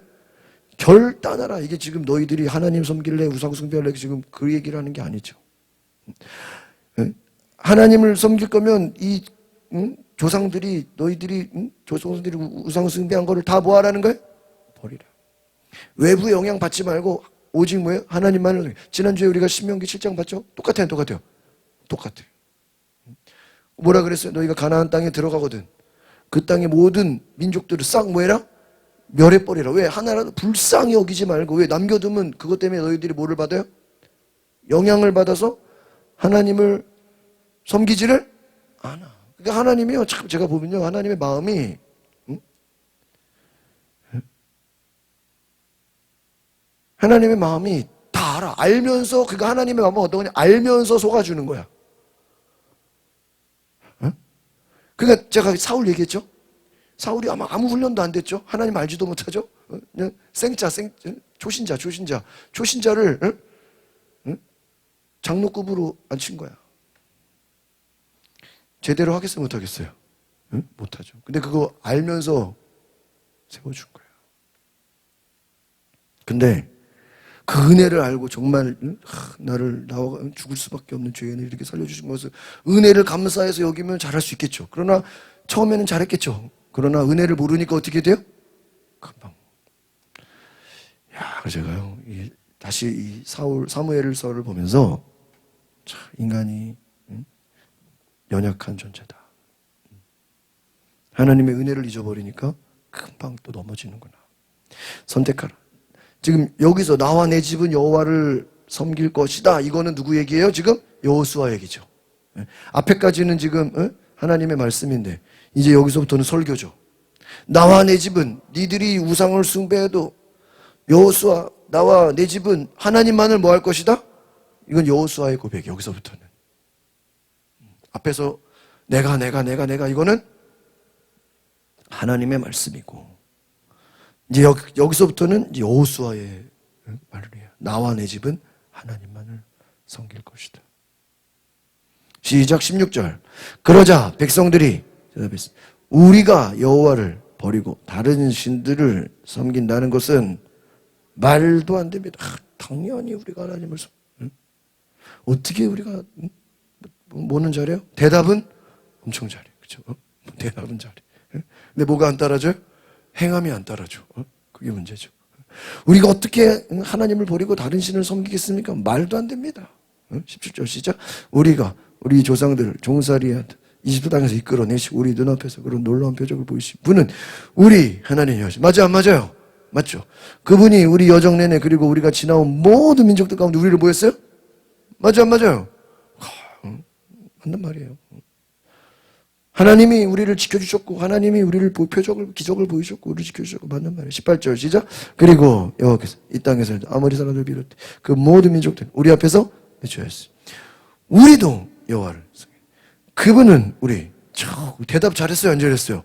결단하라. 이게 지금 너희들이 하나님 섬길래 우상 숭배할래 지금 그 얘기를 하는 게 아니죠. 하나님을 섬길 거면 이 조상들이 너희들이 조상들이 우상 숭배한 거를 다 뭐하라는 거예요? 버리라. 외부 영향 받지 말고 오직 뭐예요? 하나님만을. 지난주에 우리가 신명기 7장 봤죠? 똑같아요. 똑같아요. 뭐라 그랬어요? 너희가 가나안 땅에 들어가거든 그 땅의 모든 민족들을 싹 뭐해라? 멸해버리라. 왜? 하나라도 불쌍히 여기지 말고. 왜? 남겨두면 그것 때문에 너희들이 뭐를 받아요? 영향을 받아서 하나님을 섬기지를 않아. 그러니까 하나님이요, 참 제가 보면요, 하나님의 마음이 하나님의 마음이 다 알아. 알면서, 그러니까 하나님의 마음은 어떤 거냐? 알면서 속아주는 거야. 그러니까 제가 사울 얘기했죠? 사울이 아마 아무 훈련도 안 됐죠? 하나님 알지도 못하죠? 그냥 초신자를 장로급으로 앉힌 거야. 제대로 하겠어요? 못하겠어요? 못하죠. 근데 그거 알면서 세워준 거예요. 근데 그 은혜를 알고 정말 나와 죽을 수밖에 없는 죄인을 이렇게 살려주신 것을 은혜를 감사해서 여기면 잘할 수 있겠죠. 그러나 처음에는 잘했겠죠. 그러나 은혜를 모르니까 어떻게 돼요? 금방. 야, 제가요 다시 이 사무엘서를 보면서 참 인간이 연약한 존재다. 하나님의 은혜를 잊어버리니까 금방 또 넘어지는구나. 선택하라. 지금 여기서 나와 내 집은 여호와를 섬길 것이다. 이거는 누구 얘기예요? 지금 여호수아 얘기죠. 앞에까지는 지금 하나님의 말씀인데 이제 여기서부터는 설교죠. 나와 내 집은 니들이 우상을 숭배해도 여호수아 나와 내 집은 하나님만을 뭐 할 것이다? 이건 여호수아의 고백이 여기서부터는. 앞에서 내가 이거는 하나님의 말씀이고 이제 여기서부터는 여호수아의 말을 해요. 나와 내 집은 하나님만을 섬길 것이다. 시작 16절. 그러자 백성들이 대답했습니다. 우리가 여호와를 버리고 다른 신들을 섬긴다는 것은 말도 안 됩니다. 당연히 우리가 하나님을 어떻게 우리가 뭐는 잘해요? 대답은 엄청 잘해. 그렇죠? 대답은 잘해. 근데 뭐가 안 따라줘요? 행함이 안 따라줘. 그게 문제죠. 우리가 어떻게 하나님을 버리고 다른 신을 섬기겠습니까? 말도 안 됩니다. 17절 시작. 우리 조상들을 종살이한 이집트 땅에서 이끌어내시고 우리 눈앞에서 그런 놀라운 표적을 보이신 분은 우리 하나님이시죠. 맞아요, 안 맞아요? 맞죠? 그분이 우리 여정 내내 그리고 우리가 지나온 모든 민족들 가운데 우리를 뭐 했어요? 맞아요, 안 맞아요? 맞는 말이에요. 하나님이 우리를 지켜주셨고 하나님이 우리를 기적을 보이셨고 우리를 지켜주셨고 맞는 말이에요. 18절 시작. 그리고 여호와께서 이 땅에서 아모리 사람들 비롯해 그 모든 민족들 우리 앞에서 외쳐했어요. 우리도 여호와를 그분은 우리 대답 잘했어요, 안 잘했어요?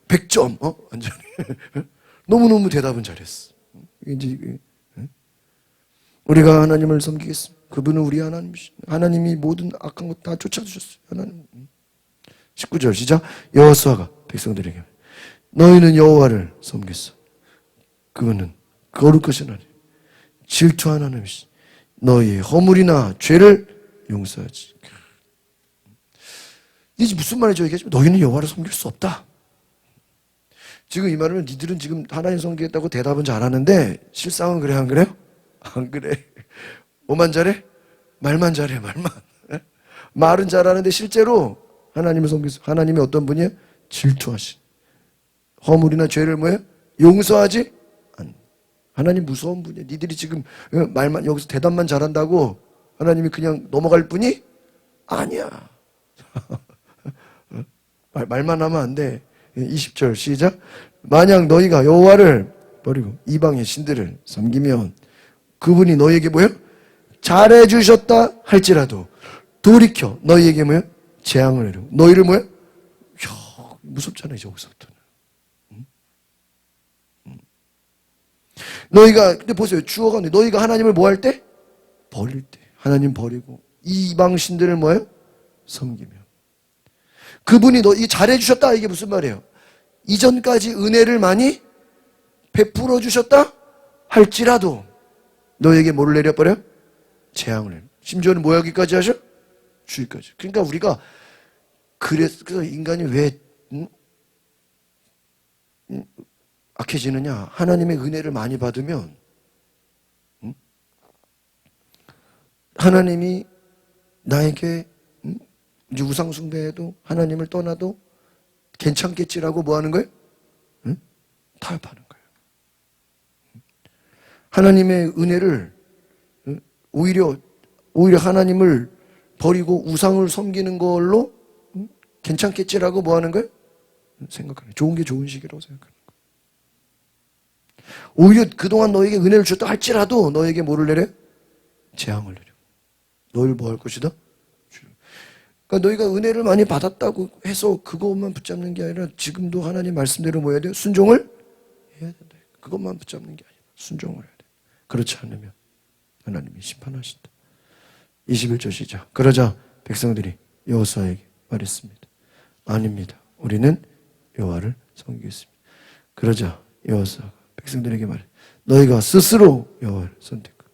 100점. 완전히 너무너무 대답은 잘했어. 이제 우리가 하나님을 섬기겠습니다. 그분은 우리 하나님이시. 하나님이 모든 악한 것 다 쫓아주셨어요. 하나님. 19절 시작. 여호수아가 백성들에게 너희는 여호와를 섬겼어. 그분은 거룩하신 하나님, 질투하는 하나님이시. 너희의 허물이나 죄를 용서하지. 이게 무슨 말이죠? 이게 너희는 여호와를 섬길 수 없다. 지금 이 말은 니들은 지금 하나님 섬기겠다고 대답은 잘하는데 실상은 그래 안 그래요? 안 그래. 뭐만 잘해? 말만 잘해. 말은 잘하는데 실제로 하나님을 섬기서 하나님이 어떤 분이에요? 질투하신. 허물이나 죄를 뭐예요? 용서하지 않는. 하나님 무서운 분이에요. 니들이 지금 말만 여기서 대답만 잘한다고 하나님이 그냥 넘어갈 분이 아니야. 말만 하면 안 돼. 20절 시작. 만약 너희가 여호와를 버리고 이방의 신들을 섬기면 그분이 너희에게 뭐예요? 잘해주셨다 할지라도 돌이켜 너희에게 뭐예요? 재앙을 내리고 너희를 뭐예요? 무섭잖아요. 여기서부터는. 너희가 근데 보세요. 주어가 너희가 하나님을 뭐 할 때? 버릴 때. 하나님 버리고 이방 신들을 뭐예요? 섬기며 그분이 너희 잘해주셨다 이게 무슨 말이에요? 이전까지 은혜를 많이 베풀어 주셨다 할지라도 너에게 뭐를 내려버려? 재앙을 내려. 심지어는 뭐 하기까지 하셔? 주의까지. 그러니까 우리가 그래서 인간이 왜 악해지느냐? 하나님의 은혜를 많이 받으면 하나님이 나에게 이제 우상 숭배해도 하나님을 떠나도 괜찮겠지라고 뭐 하는 거예요? 타협하는 거예요. 하나님의 은혜를 오히려 하나님을 버리고 우상을 섬기는 걸로 괜찮겠지라고 뭐 하는 거예요? 생각하는 거예요. 좋은 게 좋은 식이라고 생각하는 거예요. 오히려 그동안 너에게 은혜를 줬다 할지라도 너에게 뭐를 내려? 재앙을 내려. 너를 뭐 할 것이다? 그러니까 너희가 은혜를 많이 받았다고 해서 그것만 붙잡는 게 아니라 지금도 하나님 말씀대로 뭐 해야 돼요? 순종을 해야 된다. 그것만 붙잡는 게 아니라 순종을 해야 돼. 그렇지 않으면 하나님이 심판하신다. 21절 시작. 그러자 백성들이 여호수아에게 말했습니다. 아닙니다. 우리는 여호와를 섬기겠습니다. 그러자 여호수아가 백성들에게 말해. 너희가 스스로 여호와를 선택하고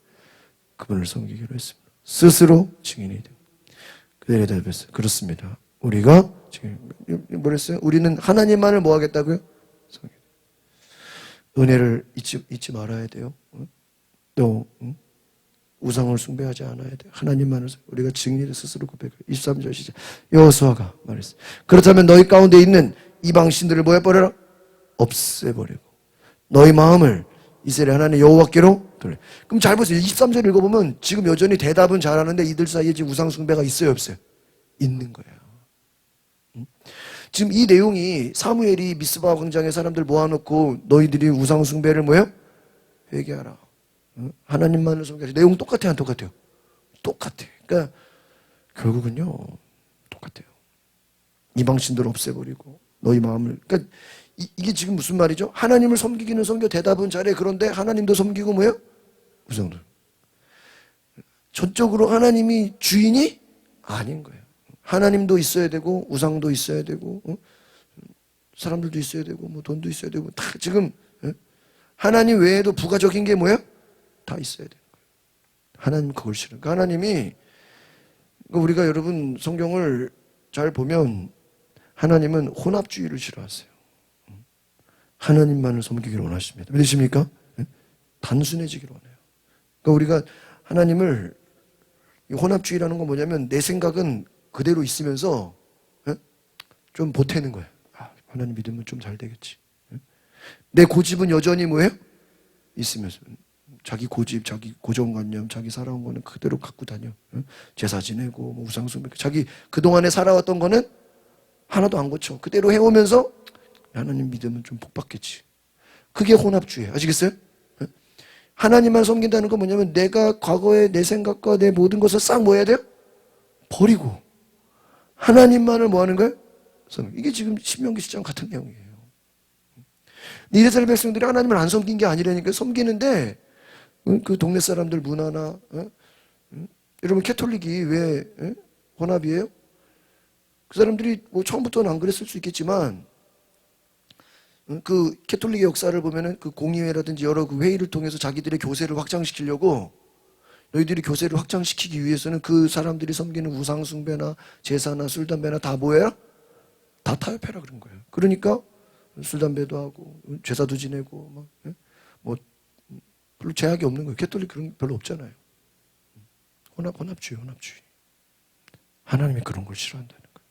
그분을 섬기기로 했습니다. 스스로 증인이 되고. 그들이 대답했어요. 그렇습니다. 우리가 지금 뭐랬어요? 우리는 하나님만을 뭐 하겠다고요? 은혜를 잊지 말아야 돼요. 또 우상을 숭배하지 않아야 돼요. 하나님만을 우리가 증인이 스스로 고백해요. 23절 시작. 여호수아가 말했어요. 그렇다면 너희 가운데 있는 이방 신들을 뭐 해버려라? 없애버리고 너희 마음을 이스라엘 하나님 여호와께로 돌려. 그럼 잘 보세요. 23절 읽어보면 지금 여전히 대답은 잘하는데 이들 사이에 지금 우상 숭배가 있어요, 없어요? 있는 거예요. 지금 이 내용이 사무엘이 미스바 광장에 사람들 모아놓고 너희들이 우상 숭배를 뭐예요? 회개하라. 하나님만을 섬겨라. 내용 똑같아요, 안 똑같아요? 똑같아요. 그러니까 결국은요 똑같아요. 이방신들 없애버리고 너희 마음을. 그러니까 이게 지금 무슨 말이죠? 하나님을 섬기기는 섬겨 대답은 잘해. 그런데 하나님도 섬기고 뭐예요? 우상도. 전적으로 하나님이 주인이 아닌 거예요. 하나님도 있어야 되고 우상도 있어야 되고 사람들도 있어야 되고 뭐 돈도 있어야 되고 다 지금 하나님 외에도 부가적인 게 뭐예요? 다 있어야 되는 거예요. 하나님 그걸 싫어요. 그러니까 하나님이 우리가 여러분 성경을 잘 보면 하나님은 혼합주의를 싫어하세요. 하나님만을 섬기기를 원하십니다. 믿으십니까? 단순해지기를 원해요. 그러니까 우리가 하나님을 혼합주의라는 건 뭐냐면 내 생각은 그대로 있으면서 좀 보태는 거예요. 아, 하나님 믿으면 좀 잘 되겠지. 내 고집은 여전히 뭐예요? 있으면서 자기 고집, 자기 고정관념, 자기 살아온 거는 그대로 갖고 다녀. 제사 지내고 뭐 우상숭배, 자기 그동안에 살아왔던 거는 하나도 안 고쳐. 그대로 해오면서 하나님 믿으면 좀 복받겠지. 그게 혼합주의예요. 아시겠어요? 하나님만 섬긴다는 건 뭐냐면 내가 과거에 내 생각과 내 모든 것을 싹 뭐 해야 돼요? 버리고 하나님만을 뭐 하는 거예요? 이게 지금 신명기 10장 같은 내용이에요. 이스라엘 백성들이 하나님을 안 섬긴 게 아니라니까. 섬기는데 그 동네 사람들 문화나 여러분 캐톨릭이 왜 혼합이에요? 그 사람들이 뭐 처음부터는 안 그랬을 수 있겠지만 그 캐톨릭의 역사를 보면은 그 공의회라든지 여러 그 회의를 통해서 자기들의 교세를 확장시키려고 너희들이 교세를 확장시키기 위해서는 그 사람들이 섬기는 우상숭배나 제사나 술, 담배나 다 뭐예요? 다 타협해라 그런 거예요. 그러니까 술, 담배도 하고 제사도 지내고 뭐 별로 제약이 없는 거예요. 캐톨릭 그런 게 별로 없잖아요. 혼합주의. 하나님이 그런 걸 싫어한다는 거예요.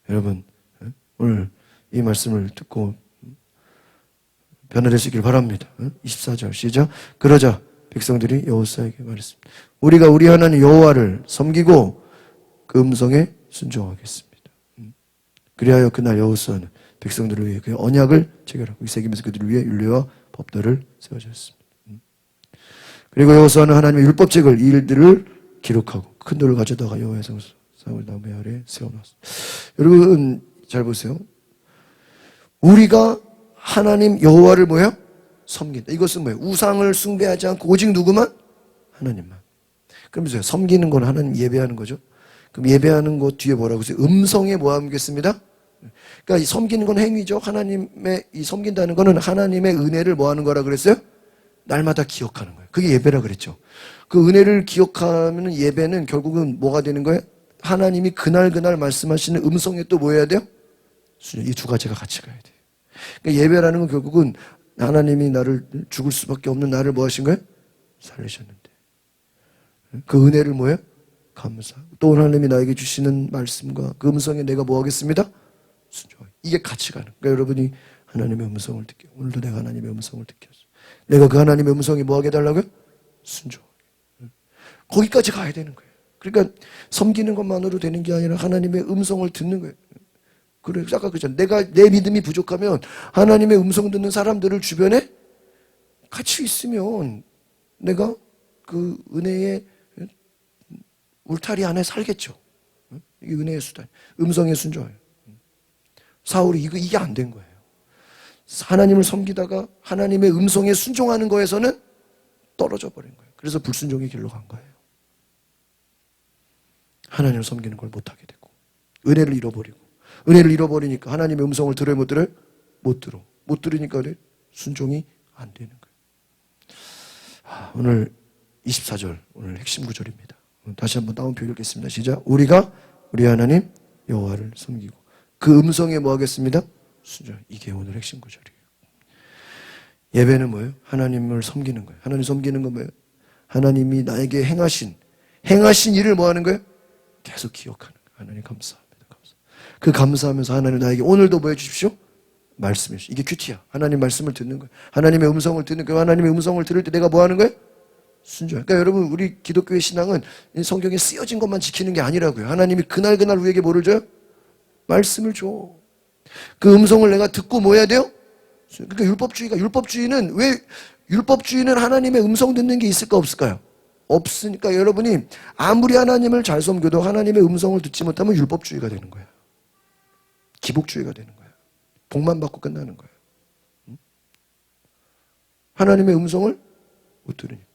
여러분 오늘 이 말씀을 듣고 변화되시길 바랍니다. 24절 시작. 그러자 백성들이 여호수아에게 말했습니다. 우리가 우리 하나님 여호와를 섬기고 그 음성에 순종하겠습니다. 그리하여 그날 여호수아는 백성들을 위해 그 언약을 체결하고 이새기면서 그들을 위해 율례와 법도를 세워주었습니다. 그리고 여호수아는 하나님의 율법책을 이 일들을 기록하고 큰 돌을 가져다가 여호와의 성소 사울 나무 아래에 세워놨습니다. 여러분 잘 보세요. 우리가 하나님 여호와를 뭐예요? 섬긴다. 이것은 뭐예요? 우상을 숭배하지 않고 오직 누구만? 하나님만. 그러면서 섬기는 건 하나님 예배하는 거죠. 그럼 예배하는 것 뒤에 뭐라고 했어요? 음성에 뭐 하겠습니다? 그러니까 이 섬기는 건 행위죠. 하나님의 이 섬긴다는 거는 하나님의 은혜를 뭐 하는 거라 그랬어요? 날마다 기억하는 거예요. 그게 예배라 그랬죠. 그 은혜를 기억하면 예배는 결국은 뭐가 되는 거예요? 하나님이 그날 말씀하시는 음성에 또 뭐 해야 돼요? 이 두 가지가 같이 가야 돼요. 그러니까 예배라는 건 결국은 하나님이 나를 죽을 수밖에 없는 나를 뭐 하신 거예요? 살리셨는데. 그 은혜를 뭐예요? 감사하고. 또 하나님이 나에게 주시는 말씀과 그 음성에 내가 뭐 하겠습니다? 순종하고. 이게 같이 가는. 그러니까 여러분이 하나님의 음성을 듣게. 오늘도 내가 하나님의 음성을 듣겠어. 내가 그 하나님의 음성에 뭐 하게 해달라고요? 순종하게. 거기까지 가야 되는 거예요. 그러니까 섬기는 것만으로 되는 게 아니라 하나님의 음성을 듣는 거예요. 그래, 아까 그랬잖아요. 내 믿음이 부족하면 하나님의 음성 듣는 사람들을 주변에 같이 있으면 내가 그 은혜의 울타리 안에 살겠죠. 이게 은혜의 수단. 음성의 순종이에요. 사울이 이게 안 된 거예요. 하나님을 섬기다가 하나님의 음성에 순종하는 거에서는 떨어져 버린 거예요. 그래서 불순종의 길로 간 거예요. 하나님을 섬기는 걸 못하게 되고 은혜를 잃어버리고 은혜를 잃어버리니까 하나님의 음성을 들어요 못 들어요? 못 들어. 못 들으니까 순종이 안 되는 거예요. 오늘 24절 오늘 핵심 구절입니다. 다시 한번 따옴표 읽겠습니다. 시작. 우리가 우리 하나님 여호와를 섬기고 그 음성에 뭐 하겠습니다? 순종. 이게 오늘 핵심 구절이에요. 예배는 뭐예요? 하나님을 섬기는 거예요. 하나님 섬기는 건 뭐예요? 하나님이 나에게 행하신 일을 뭐 하는 거예요? 계속 기억하는 거예요. 하나님 감사합니다. 그 감사하면서 하나님 나에게 오늘도 뭐 해주십시오? 말씀해 주십시오. 이게 큐티야. 하나님 말씀을 듣는 거예요. 하나님의 음성을 듣는 거예요. 하나님의 음성을 들을 때 내가 뭐 하는 거예요? 순종. 그러니까 여러분 우리 기독교의 신앙은 성경에 쓰여진 것만 지키는 게 아니라고요. 하나님이 그날 우리에게 뭐를 줘요? 말씀을 줘. 그 음성을 내가 듣고 뭐 해야 돼요? 그러니까 율법주의는 하나님의 음성 듣는 게 있을까 없을까요? 없으니까 여러분이 아무리 하나님을 잘 섬겨도 하나님의 음성을 듣지 못하면 율법주의가 되는 거야. 기복주의가 되는 거야. 복만 받고 끝나는 거야. 하나님의 음성을 못 들으니까.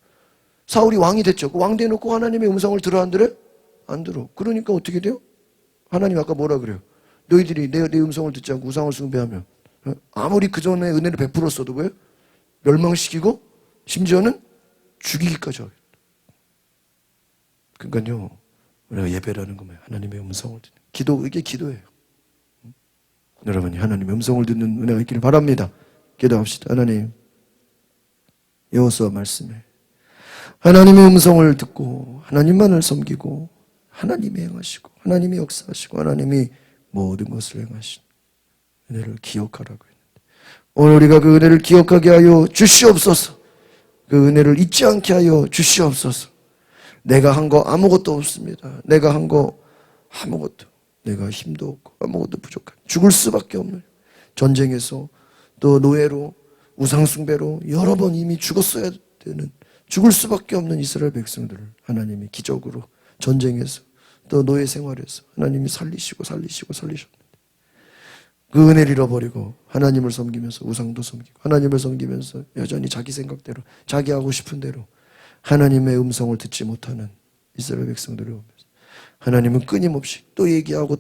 사울이 왕이 됐죠. 그 왕 돼놓고 하나님의 음성을 들어 안 들어요? 안 들어. 그러니까 어떻게 돼요? 하나님 아까 뭐라 그래요? 너희들이 내 음성을 듣지 않고 우상을 숭배하면 아무리 그 전에 은혜를 베풀었어도 뭐예요? 멸망시키고 심지어는 죽이기까지 하겠다. 그러니까요, 우리가 예배라는 건 뭐예요? 하나님의 음성을 듣는 이게 기도예요. 여러분이 하나님의 음성을 듣는 은혜가 있기를 바랍니다. 기도합시다. 하나님, 여호수아 말씀에 하나님의 음성을 듣고 하나님만을 섬기고 하나님이 행하시고 하나님이 역사하시고 하나님이 모든 것을 행하신 은혜를 기억하라고 했는데 오늘 우리가 그 은혜를 기억하게 하여 주시옵소서. 그 은혜를 잊지 않게 하여 주시옵소서. 내가 한 거 아무것도 없습니다. 내가 한 거 아무것도, 내가 힘도 없고 아무것도 부족한 죽을 수밖에 없는 전쟁에서 또 노예로 우상숭배로 여러 번 이미 죽었어야 되는 죽을 수밖에 없는 이스라엘 백성들을 하나님이 기적으로 전쟁에서 또 노예 생활에서 하나님이 살리셨는데 그 은혜를 잃어버리고 하나님을 섬기면서 우상도 섬기고 하나님을 섬기면서 여전히 자기 생각대로 자기 하고 싶은 대로 하나님의 음성을 듣지 못하는 이스라엘 백성들을 보면서 하나님은 끊임없이 또 얘기하고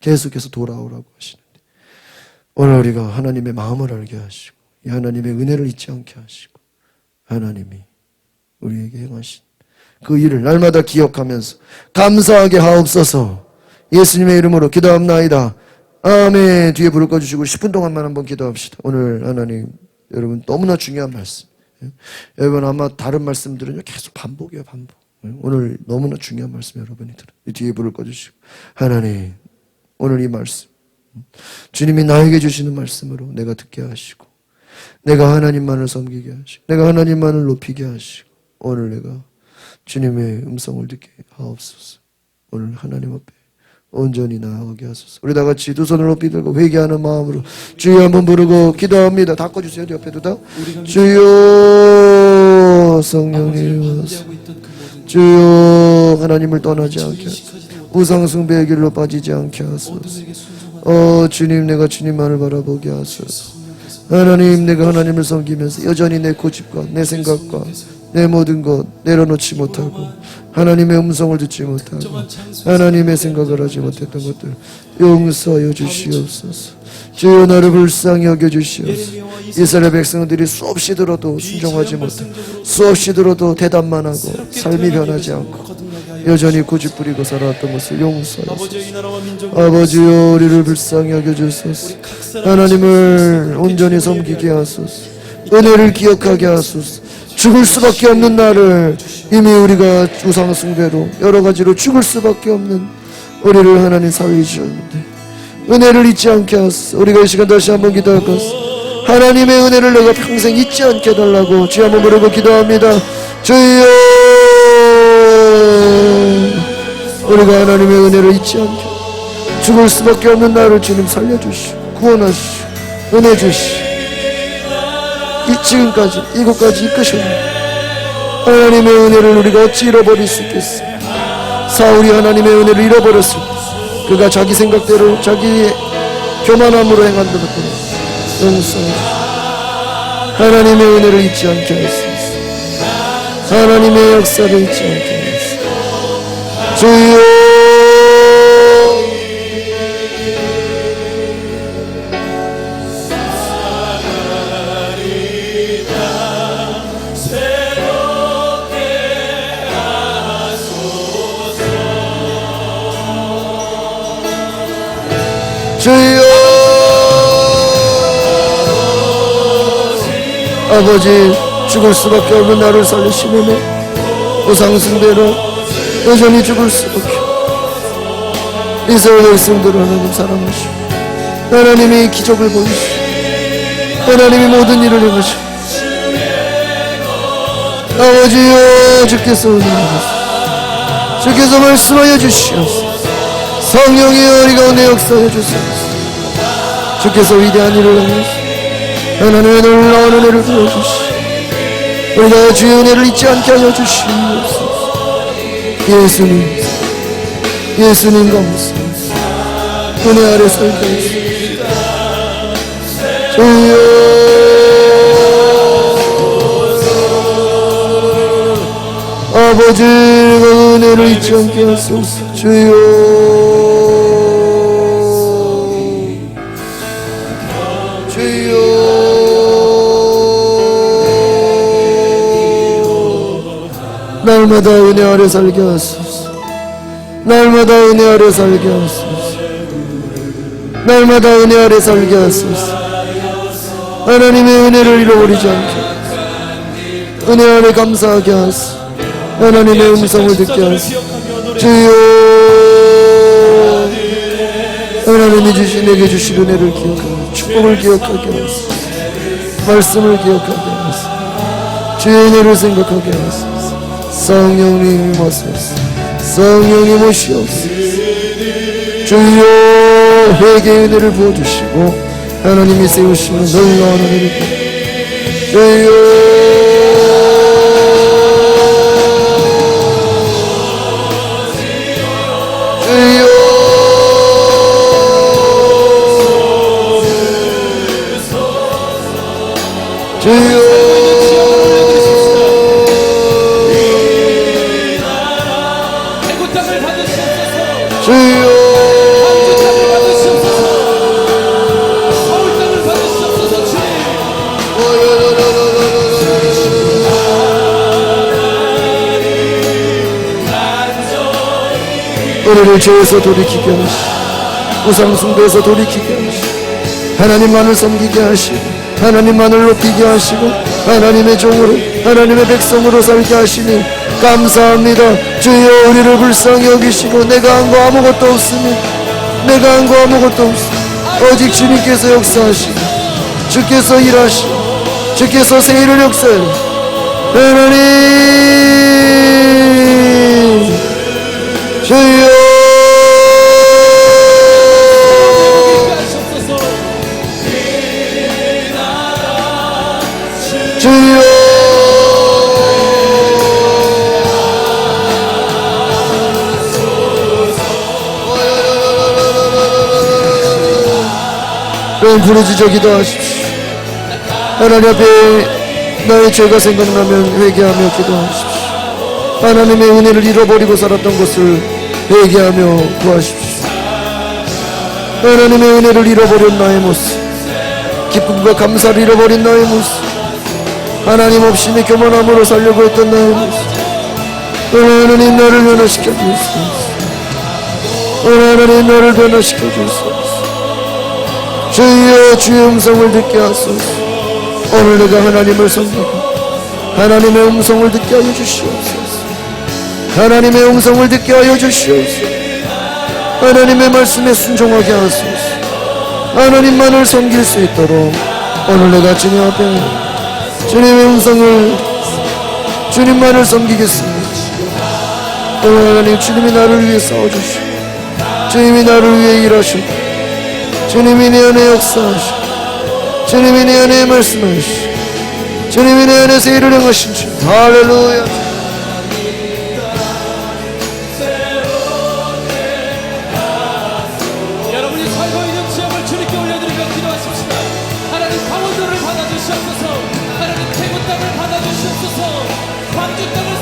계속해서 돌아오라고 하시는데 오늘 우리가 하나님의 마음을 알게 하시고 이 하나님의 은혜를 잊지 않게 하시고 하나님이 우리에게 행하신 그 일을 날마다 기억하면서 감사하게 하옵소서. 예수님의 이름으로 기도합나이다. 아멘. 뒤에 불을 꺼주시고 10분 동안만 한번 기도합시다. 오늘 하나님 여러분 너무나 중요한 말씀. 여러분 아마 다른 말씀들은 계속 반복이에요. 반복. 오늘 너무나 중요한 말씀 여러분이 들어요. 뒤에 불을 꺼주시고 하나님 오늘 이 말씀 주님이 나에게 주시는 말씀으로 내가 듣게 하시고 내가 하나님만을 섬기게 하시고 내가 하나님만을 높이게 하시고 오늘 내가 주님의 음성을 듣게 하옵소서. 오늘 하나님 앞에 온전히 나아가게 하소서. 우리 다 같이 두 손을 높이 들고 회개하는 마음으로 주여 한번 부르고 기도합니다. 다 꺼주세요. 옆에도 다. 주여 성령님 주여 하나님을 떠나지 않게 하소서. 우상숭배의 길로 빠지지 않게 하소서. 주님 내가 주님만을 바라보게 하소서. 하나님 내가 하나님을 섬기면서 여전히 내 고집과 내 생각과 내 모든 것 내려놓지 못하고 하나님의 음성을 듣지 못하고 하나님의 생각을 하지 못했던 것들 용서하여 주시옵소서. 주여 나를 불쌍히 여겨 주시옵소서. 이스라엘 백성들이 수없이 들어도 순종하지 못하고 수없이 들어도 대답만 하고 삶이 변하지 않고 여전히 고집부리고 살아왔던 것을 용서하소서. 아버지여 우리를 불쌍히 여겨 주소서. 하나님을 온전히 섬기게 하소서. 은혜를 기억하게 하소서. 죽을 수밖에 없는 나를 이미 우리가 우상 숭배로 여러 가지로 죽을 수밖에 없는 우리를 하나님 살리셨는데 은혜를 잊지 않게 하소서. 우리가 이 시간 다시 한번 기도하겠소. 하나님의 은혜를 내가 평생 잊지 않게 해달라고 주여 한번 부르고 기도합니다. 주여 우리가 하나님의 은혜를 잊지 않게 죽을 수밖에 없는 나를 주님 살려주시오. 구원하시오. 은혜 주시오. 지금까지 이곳까지 이끄셨네. 하나님의 은혜를 우리가 어찌 잃어버릴 수 있겠어. 사울이 하나님의 은혜를 잃어버렸을 때 그가 자기 생각대로 자기의 교만함으로 행한 것들 용서하시오. 하나님의 은혜를 잊지 않게 하소서. 하나님의 역사를 잊지 않게 하소서. 주여 주여 아버지 죽을 수밖에 없는 나를 살리시려면 우상숭배로 여전히 죽을 수밖에 이스라엘 백성들을 하나님 사랑하시고 하나님이 기적을 보이시고 하나님이 모든 일을 행하시고 아버지여 주께서 은혜하소서. 주께서 말씀하여 주시옵소서. 성령이여 우리 가운데 역사해 주소서. 주께서 위대한 일을 행하시고 하나님의 놀라운 은혜를 부어주시고 우리가 주의 은혜를 잊지 않게 하여 주시옵소서. 예수님 감사합니다. 은혜 아래 살게 하시옵소서. 주여 아버지가 은혜를 잊지 않게 하소서. 주여 날마다 은혜 아래 살게 하소서. 날마다 은혜 아래 살게 하소서. 날마다 은혜 아래 살게 하소서. 하나님의 은혜를 잃어버리지 않게 은혜 아래 감사하게 하소서. 하나님의 음성을 듣게 하소서. 주여 하나님이 내게 주신 은혜를 기억하고 축복을 기억하게 하소서. 말씀을 기억하게 하소서. 주의 은혜를 생각하게 하소서. 성령님 오소서. 성령님 오시옵소서. 주여 회개의 은혜를 부어주시고 하나님이 세우시는 놀라운 은혜를 부어주시고 주여 우리를 죄에서 돌이키게 하시고 우상숭배에서 돌이키게 하시고 하나님만을 섬기게 하시고 하나님만을 높이게 하시고 하나님의 종으로 하나님의 백성으로 살게 하시니 감사합니다. 주여 우리를 불쌍히 여기시고 내가 한 거 아무것도 없으니 내가 한 거 아무것도 없으니 오직 주님께서 역사하시고 주께서 일하시고 주께서 새 일을 역사해 하나님 주여 주여 부르짖어 기도하십시오. 하나님 앞에 나의 죄가 생각나면 회개하며 기도하십시오. 하나님의 은혜를 잃어버리고 살았던 것을 회개하며 구하십시오. 하나님의 은혜를 잃어버린 나의 모습, 기쁨과 감사를 잃어버린 나의 모습, 하나님 없이 내 교만함으로 살려고 했던 나의 모습, 하나님 나를 변화시켜 주옵소서. 하나님 나를 변화시켜 주옵소서. 주여 주의 음성을 듣게 하소서. 오늘 내가 하나님을 섬기고 하나님의 음성을 듣게 하여 주시옵소서. 하나님의 음성을 듣게 하여 주시옵소서. 하나님의 말씀에 순종하게 하소서. 하나님만을 섬길 수 있도록 오늘 내가 주님 앞에 주님의 음성을 주님만을 섬기겠습니다. 오늘 하나님 주님이 나를 위해 싸워주시고 주님이 나를 위해 일하시고 주님이 내 안에 역사하시고 주님이 내 안에 말씀하시고 주님이 내 안에서 일을 행하신 주. 할렐루야.